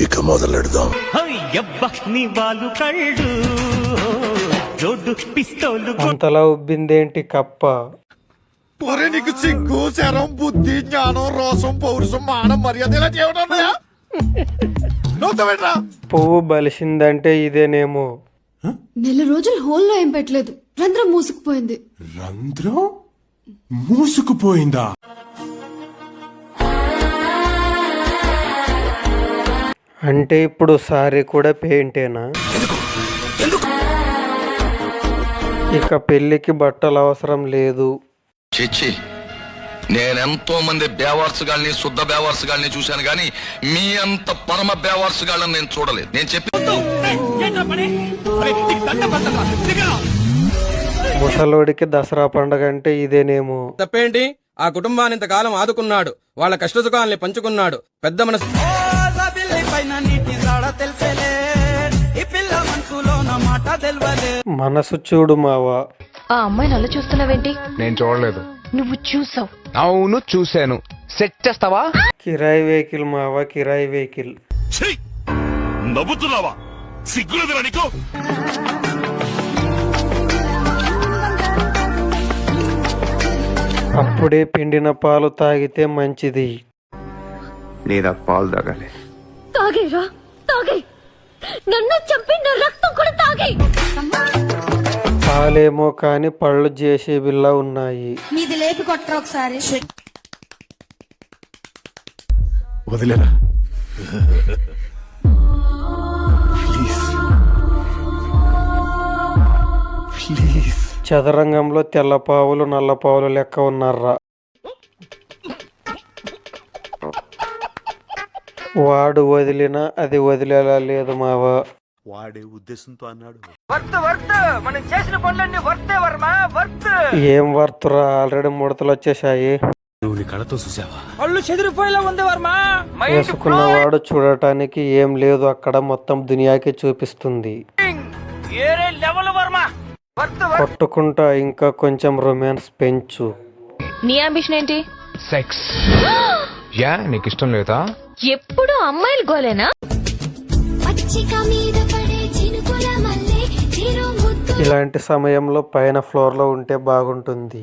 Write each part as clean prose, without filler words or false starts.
ఇక మొదలెడదాం. అంతలా ఉబ్బిందేంటి కప్ప? ఒరే నీకు సిగ్గు శరం బుద్ధి జ్ఞానం రోసం పౌరుషం మానం మర్యాద ఇలా చేయడం పువ్వు బలిసిందంటే ఇదేనేమో. నెల రోజులు హోల్లో ఏం పెట్టలేదు, రంధ్రం మూసుకుపోయింది. రంధ్రం మూసుకుపోయిందా? అంటే ఇప్పుడు సారీ కూడా పెయింటేనా? ఇక పెళ్లికి బట్టలు అవసరం లేదు. చిచ్చి, నేనెంతో మంది బేవార్సుగాల్ని శుద్ధ బేవార్సుగాల్ని చూశాను గాని మీ అంత పరమ బేవార్సుగాళ్ళని నేను చూడలేదు. నేను చెప్పి ముసలోడికి దసరా పండగ అంటే ఇదేనేమో. తప్పేంటి? ఆ కుటుంబాన్ని ఇంతకాలం ఆదుకున్నాడు, వాళ్ళ కష్టసుఖాల్ని పంచుకున్నాడు. పెద్ద మనసు. మనసు చూడు మావా. ఆ అమ్మాయిని అలా చూస్తున్నావేంటి? నేను చూడలేదు. నువ్వు చూసావు. అవును చూశాను. సెట్ చేస్తావా? కిరాయి వెహికల్ మావా, కిరాయి వెహికల్. నవ్వుతున్నావా? సిగ్గులేదురా నీకు? అప్పుడే పిండిన పాలు తాగితే మంచిది. లేదా పాలు తాగాలి. తాగేరా, తాగే. నన్ను చంపి నా రక్తం కూడా తాగే. పాలేమో కాని పళ్ళు జేసీబీలా ఉన్నాయి. మీది లేపి కొట్టరా ఒకసారి. వదిలేరా ప్లీజ్. చదరంగంలో తెల్ల పావులు నల్ల పావులు లెక్క ఉన్నారా? వాడు వదిలినా అది వదిలేలా లేదు మావా. వాడే ఉద్దేశంతో అన్నాడు. ఏం వర్తురా, ఆల్రెడీ ముడతలు వచ్చేసాయి. నువ్వు నీ కళ్ళతో చూసావా? పళ్ళు చెదిరిపోయేలా ఉంది వర్మ. వేసుకున్నవాడు చూడటానికి ఏం లేదు అక్కడ, మొత్తం దునియాకి చూపిస్తుంది. కొట్టుకుంటా ఇంకా కొంచెం రొమాన్స్ పెంచు. నీ అంబిషన్ ఏంటి? సెక్స్. యా నీకు ఇష్టం లేదా? ఎప్పుడు అమ్మాయిలు గోలేనా? ఇలాంటి సమయంలో పైన ఫ్లోర్ లో ఉంటే బాగుంటుంది.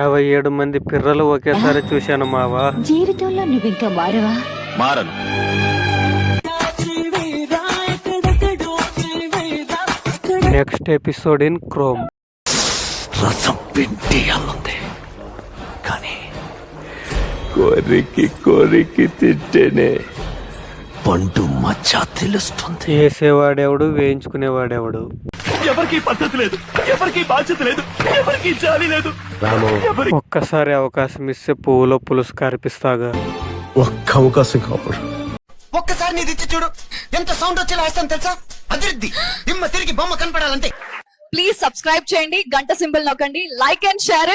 57 మంది పిర్రలు ఒకేసారి చూశాను మావా. జీవితంలో నువ్వు ఇంకా మారవా? మారను. Next episode in Chrome. రసం పిండి అల్లుంది కానీ కోరికి కోరికి తింటేనే పండు మచ్చ తెలుస్తుంది. వేసేవాడెవడు, వేయించుకునేవాడెవడు? ఎవరికి పద్ధతి లేదు, ఎవరికి బాధ్యత లేదు, ఎవరికి జాలి లేదు. ఒక్కసారి అవకాశం ఇస్తే పువ్వులో పులుసు కరిపిస్తాగా. ఒక్క అవకాశం కావాలి. ఒక్కసారి నీది ఇచ్చి చూడు, ఎంత సౌండ్ వచ్చేలా వేస్తాను తెలుసా? అదిరిద్ది దిమ్మ తిరిగి బొమ్మ కనపడాలంటే. ప్లీజ్ సబ్స్క్రైబ్ చేయండి, గంట సింబల్ నొక్కండి, లైక్ అండ్ షేర్.